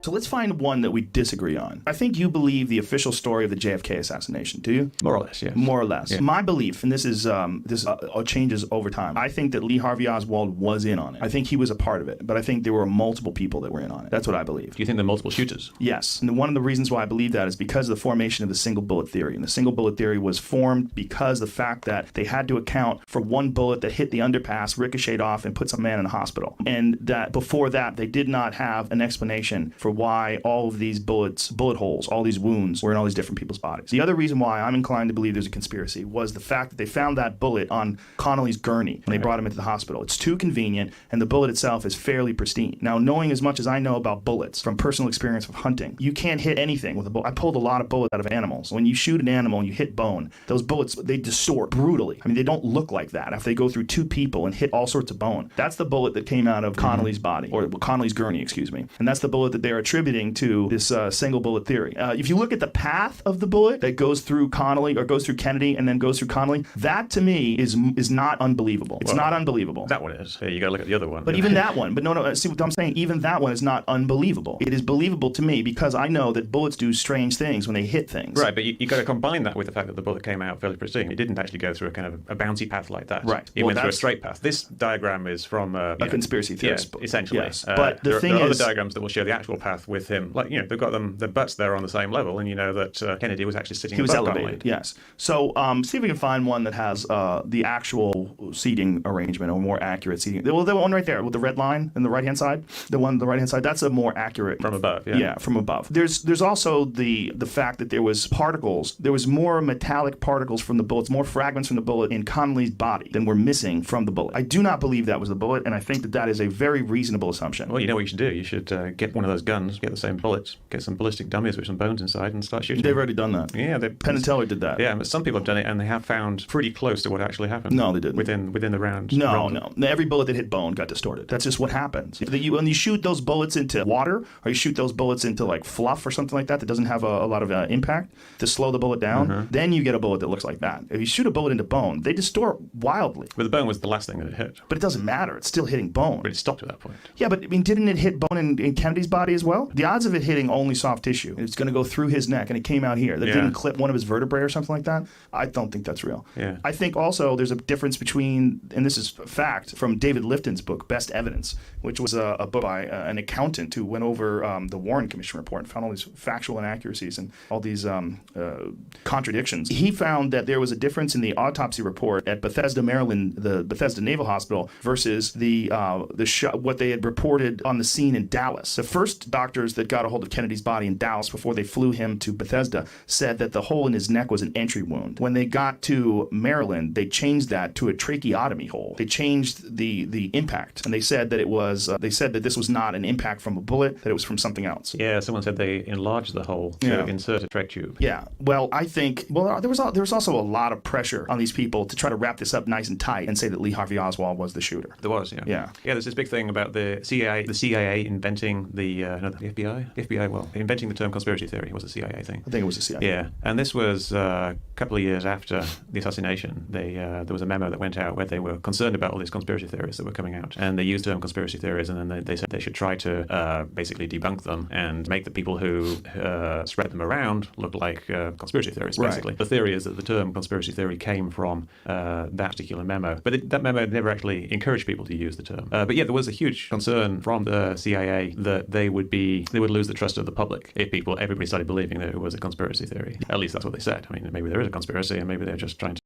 So let's find one that we disagree on. I think you believe the official story of the JFK assassination, do you? More or less, yes. More or less. Yeah. My belief, and this changes over time, I think that Lee Harvey Oswald was in on it. I think he was a part of it, but I think there were multiple people that were in on it. That's what I believe. Do you think there are multiple shooters? Yes. And one of the reasons why I believe that is because of the formation of the single bullet theory. And the single bullet theory was formed because of the fact that they had to account for one bullet that hit the underpass, ricocheted off, and put some man in the hospital. And that before that, they did not have an explanation for why all of these bullet holes, all these wounds were in all these different people's bodies. The other reason why I'm inclined to believe there's a conspiracy was the fact that they found that bullet on Connolly's gurney when they brought him into the hospital. It's too convenient, and the bullet itself is fairly pristine. Now, knowing as much as I know about bullets from personal experience of hunting, you can't hit anything with a bullet. I pulled a lot of bullets out of animals. When you shoot an animal and you hit bone, those bullets, they distort brutally. I mean, they don't look like that after they go through two people and hit all sorts of bone. That's the bullet that came out of Connolly's body, or Connolly's gurney, excuse me. And that's the bullet that they're attributing to this single bullet theory. If you look at the path of the bullet that goes through Connolly or goes through Kennedy and then goes through Connolly, that to me is not unbelievable. It's not unbelievable. That one is. You got to look at the other one. But even that one, see what I'm saying? Even that one is not unbelievable. It is believable to me because I know that bullets do strange things when they hit things. Right, but you got to combine that with the fact that the bullet came out fairly pristine. It didn't actually go through a kind of a bouncy path like that. Right. It went through a straight path. This diagram is from a conspiracy theorist. Yeah, essentially. Yes. But the thing there are is, other diagrams that will show the actual path with him. Like, they've got their butts there on the same level, and you know that Kennedy was actually sitting. He was above elevated. Connolly. Yes. So see if we can find one that has the actual seating arrangement or more accurate seating. Well, the one right there with the red line on the right hand side, the one on the right hand side, that's a more accurate from above. Yeah. Yeah, from above. There's also the fact that there was particles. There was more metallic particles from the bullets, more fragments from the bullet in Connolly's body than were missing from the bullet. I do not believe that was the bullet, and I think that is a very reasonable assumption. Well, you know what you should do? You should get one of those guns, get the same bullets, get some ballistic dummies with some bones inside, and start shooting. They've already done that. Yeah, Penn and Teller did that. Yeah, but some people have done it, and they have found pretty close to what actually happened. No, they didn't. Within the round. No. Every bullet that hit bone got distorted. That's just what happens. When you shoot those bullets into water, or you shoot those bullets into like fluff or something like that doesn't have a lot of impact to slow the bullet down, then you get a bullet that looks like that. If you shoot a bullet into bone, they distort wildly. But the bone was the last thing that it hit. But it doesn't matter. It's still hitting bone. But it stopped at that point. Yeah, but I mean, didn't it hit bone in Kennedy's body as well? The odds of it hitting only soft tissue, it's going to go through his neck, and it came out here. That didn't clip one of his vertebrae or something like that. I don't think that's real. Yeah. I think also there's a difference between, and this is a fact, from David Lifton's book, Best Evidence, which was a book by an accountant who went over the Warren Commission report and found all these factual inaccuracies and all these contradictions. He found that there was a difference in the autopsy report at Bethesda, Maryland, the Bethesda Naval Hospital, versus what they had reported on the scene in Dallas. The first doctors that got a hold of Kennedy's body in Dallas before they flew him to Bethesda said that the hole in his neck was an entry wound. When they got to Maryland, they changed that to a tracheotomy hole. They changed the impact, and they said that it was this was not an impact from a bullet, that it was from something else. Yeah, someone said they enlarged the hole to insert a trach tube. Yeah. Well, I think there was also a lot of pressure on these people to try to wrap this up nice and tight and say that Lee Harvey Oswald was the shooter. There was, yeah. Yeah. Yeah, there's this big thing about the CIA inventing the FBI, inventing the term conspiracy theory was a CIA thing. I think it was the CIA. Yeah, and this was a couple of years after the assassination. There was a memo that went out where they were concerned about all these conspiracy theories that were coming out, and they used the term conspiracy theories, and then they said they should try to basically debunk them and make the people who spread them around look like conspiracy theorists, basically. Right. The theory is that the term conspiracy theory came from that particular memo, but that memo never actually encouraged people to use the term. But yeah, there was a huge concern from the CIA that they would lose the trust of the public if everybody started believing that it was a conspiracy theory. At least that's what they said. I mean, maybe there is a conspiracy, and maybe they're just trying